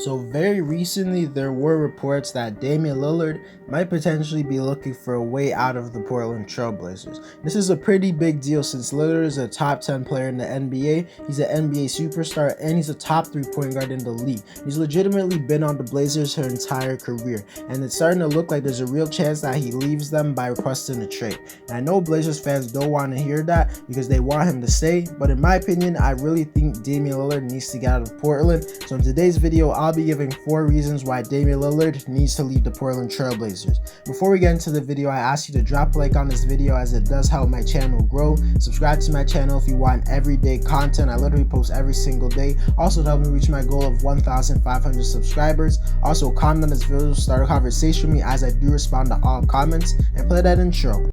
So very recently, there were reports that Damian Lillard might potentially be looking for a way out of the Portland Trail Blazers. This is a pretty big deal since Lillard is a top 10 player in the NBA, he's an NBA superstar, and he's a top 3-point guard in the league. He's legitimately been on the Blazers her entire career, and it's starting to look like there's a real chance that he leaves them by requesting a trade. And I know Blazers fans don't want to hear that because they want him to stay, but in my opinion, I really think Damian Lillard needs to get out of Portland. So in today's video, I'll be giving 4 reasons why Damian Lillard needs to leave the Portland Trail Blazers. Before we get into the video, I ask you to drop a like on this video as it does help my channel grow. Subscribe to my channel if you want everyday content. I literally post every single day. Also to help me reach my goal of 1,500 subscribers. Also comment on this video, start a conversation with me as I do respond to all comments, and play that intro.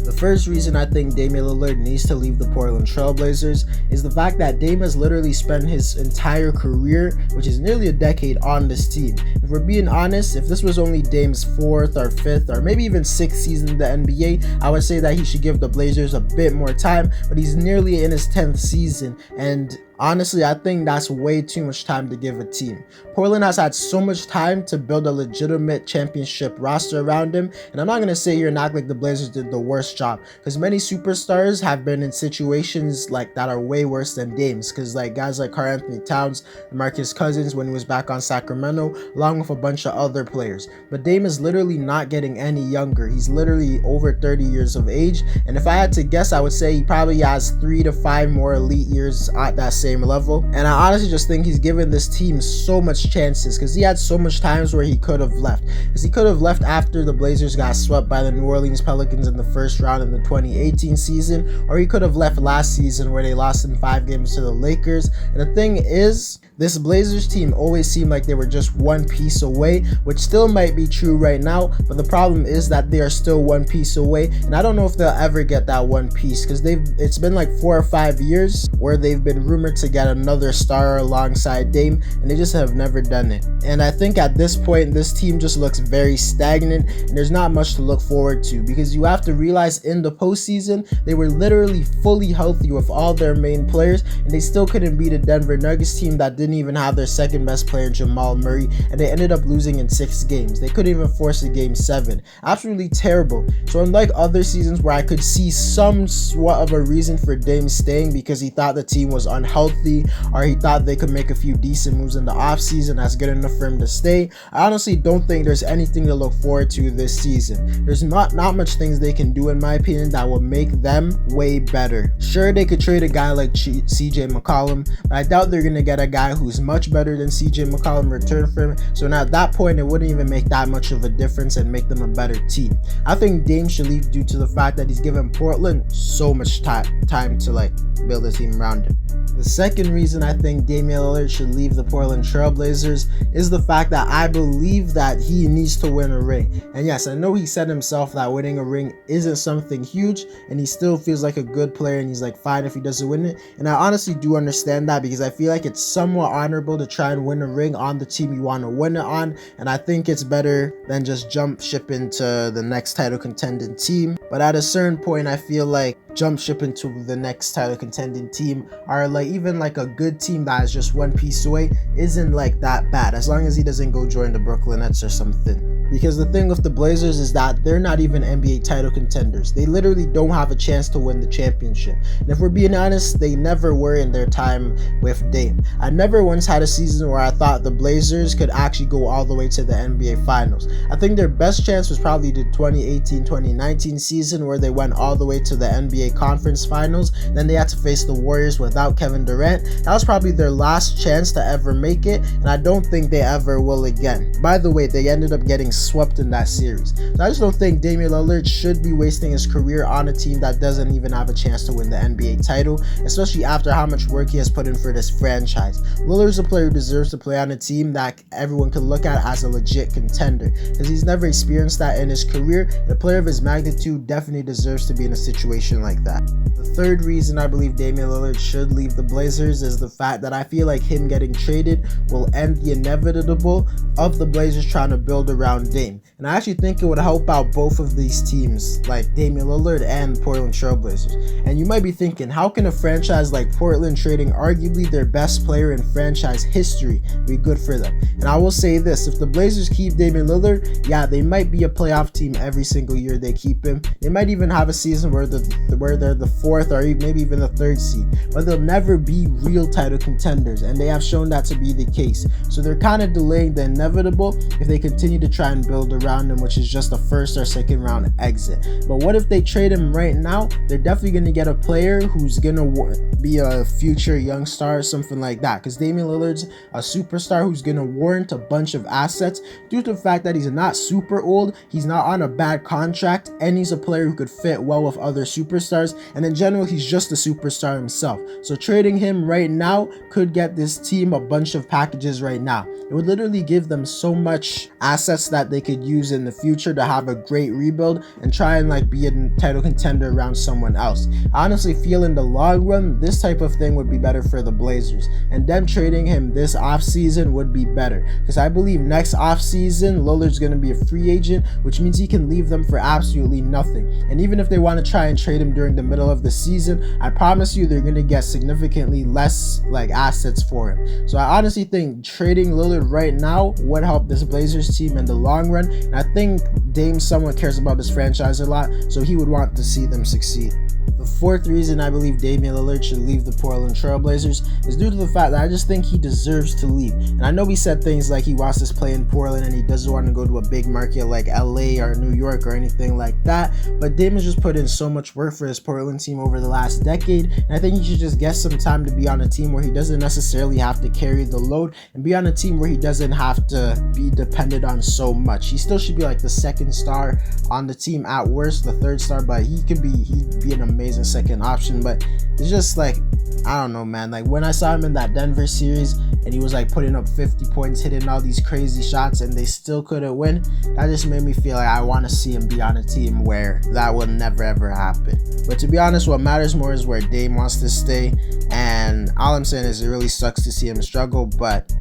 The first reason I think Damian Lillard needs to leave the Portland Trail Blazers is the fact that Dame has literally spent his entire career, which is nearly a decade, on this team. If we're being honest, if this was only Dame's 4th or 5th or maybe even 6th season in the NBA, I would say that he should give the Blazers a bit more time, but he's nearly in his 10th season, and honestly, I think that's way too much time to give a team. Portland has had so much time to build a legitimate championship roster around him, and I'm not going to sit here and act like the Blazers did the worst job, because many superstars have been in situations like that are way worse than Dame's, because like guys like Karl-Anthony Towns, Marcus Cousins when he was back on Sacramento, along with a bunch of other players. But Dame is literally not getting any younger. He's literally over 30 years of age, and if I had to guess, I would say he probably has 3 to 5 more elite years at that same level. And I honestly just think he's given this team so much chances, because he had so much times where he could have left, because he could have left after the Blazers got swept by the New Orleans Pelicans in the first round in the 2018 season, or he could have left last season where they lost in 5 games to the Lakers. And the thing is, this Blazers team always seemed like they were just one piece away, which still might be true right now, but the problem is that they are still one piece away, and I don't know if they'll ever get that one piece, because it's been like 4 or 5 years where they've been rumored to get another star alongside Dame, and they just have never done it. And I think at this point, this team just looks very stagnant, and there's not much to look forward to, because you have to realize in the postseason, they were literally fully healthy with all their main players, and they still couldn't beat a Denver Nuggets team that didn't even have their second best player, Jamal Murray, and they ended up losing in 6 games. They couldn't even force a game 7. Absolutely terrible. So unlike other seasons where I could see somewhat of a reason for Dame staying because he thought the team was unhealthy, or he thought they could make a few decent moves in the offseason that's good enough for him to stay, I honestly don't think there's anything to look forward to this season. There's not much things they can do, in my opinion, that will make them way better. Sure, they could trade a guy like CJ McCollum, but I doubt they're going to get a guy who's much better than CJ McCollum in return for him. So now at that point, it wouldn't even make that much of a difference and make them a better team. I think Dame should leave due to the fact that he's given Portland so much time to like build a team around him. The second reason I think Damian Lillard should leave the Portland Trail Blazers is the fact that I believe that he needs to win a ring. And yes, I know he said himself that winning a ring isn't something huge, and he still feels like a good player, and he's like fine if he doesn't win it. And I honestly do understand that, because I feel like it's somewhat honorable to try and win a ring on the team you want to win it on, and I think it's better than just jump ship into the next title contending team. But at a certain point, I feel like jump ship into the next title contending team, or like even like a good team that is just one piece away, isn't like that bad, as long as he doesn't go join the Brooklyn Nets or something. Because the thing with the Blazers is that they're not even NBA title contenders. They literally don't have a chance to win the championship. And if we're being honest, they never were in their time with Dame. I never once had a season where I thought the Blazers could actually go all the way to the NBA Finals. I think their best chance was probably the 2018-2019 season, where they went all the way to the NBA Conference Finals. Then they had to face the Warriors without Kevin Durant. That was probably their last chance to ever make it, and I don't think they ever will again. By the way, they ended up getting swept in that series. So I just don't think Damian Lillard should be wasting his career on a team that doesn't even have a chance to win the NBA title, especially after how much work he has put in for this franchise. Lillard's a player who deserves to play on a team that everyone can look at as a legit contender, because he's never experienced that in his career, and a player of his magnitude definitely deserves to be in a situation like like that. The third reason I believe Damian Lillard should leave the Blazers is the fact that I feel like him getting traded will end the inevitable of the Blazers trying to build around Dame. And I actually think it would help out both of these teams, like Damian Lillard and Portland Trailblazers. And you might be thinking, how can a franchise like Portland trading arguably their best player in franchise history be good for them? And I will say this, if the Blazers keep Damian Lillard, yeah, they might be a playoff team every single year they keep him. They might even have a season where they're the fourth or maybe even the third seed, but they'll never be real title contenders, and they have shown that to be the case. So they're kind of delaying the inevitable if they continue to try and build around him, which is just a first or second round exit. But what if they trade him right now? They're definitely going to get a player who's going to be a future young star or something like that, because Damian Lillard's a superstar who's going to warrant a bunch of assets due to the fact that he's not super old, he's not on a bad contract, and he's a player who could fit well with other superstars, and in general he's just a superstar himself. So trading him right now could get this team a bunch of packages right now. It would literally give them so much assets that they could use in the future to have a great rebuild and try and like be a title contender around someone else. I honestly feel in the long run this type of thing would be better for the Blazers, and them trading him this offseason would be better, because I believe next offseason Lillard's going to be a free agent, which means he can leave them for absolutely nothing. And even if they want to try and trade him during the middle of the season, I promise you they're going to get significantly less like assets for him. So I honestly think trading Lillard right now would help this Blazers team in the long run, and I think Dame somewhat cares about this franchise a lot, so he would want to see them succeed. The fourth reason I believe Damian Lillard should leave the Portland Trailblazers is due to the fact that I just think he deserves to leave. And I know he said things like he wants to play in Portland and he doesn't want to go to a big market like LA or New York or anything like that, but Damian's just put in so much work for his Portland team over the last decade, and I think he should just get some time to be on a team where he doesn't necessarily have to carry the load, and be on a team where he doesn't have to be dependent on so much. He still should be like the second star on the team at worst, the third star, but he'd be an amazing second option. But it's just like, I don't know, man, like when I saw him in that Denver series and he was like putting up 50 points, hitting all these crazy shots, and they still couldn't win, that just made me feel like I want to see him be on a team where that will never ever happen. But to be honest, what matters more is where Dame wants to stay, and all I'm saying is it really sucks to see him struggle, but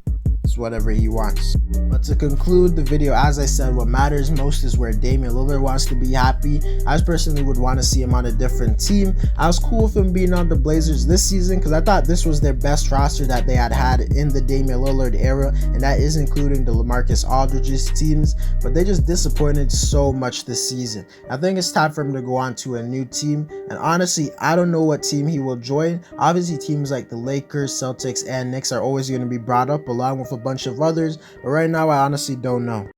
it's whatever he wants. But to conclude the video, as I said, what matters most is where Damian Lillard wants to be happy. I personally would want to see him on a different team. I was cool with him being on the Blazers this season because I thought this was their best roster that they had in the Damian Lillard era, and that is including the LaMarcus Aldridge's teams, but they just disappointed so much this season. I think it's time for him to go on to a new team, and honestly, I don't know what team he will join. Obviously, teams like the Lakers, Celtics, and Knicks are always going to be brought up along with a bunch of others, but right now I honestly don't know.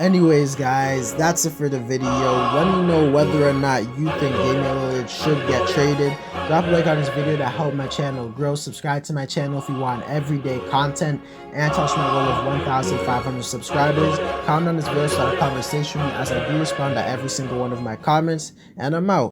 Anyways guys, that's it for the video. Let me know whether or not you think Damian Lillard should get traded. Drop a like on this video to help my channel grow. Subscribe to my channel if you want everyday content, and touch my goal of 1,500 subscribers. Comment on this video, start a conversation with me, as I do respond to every single one of my comments, and I'm out.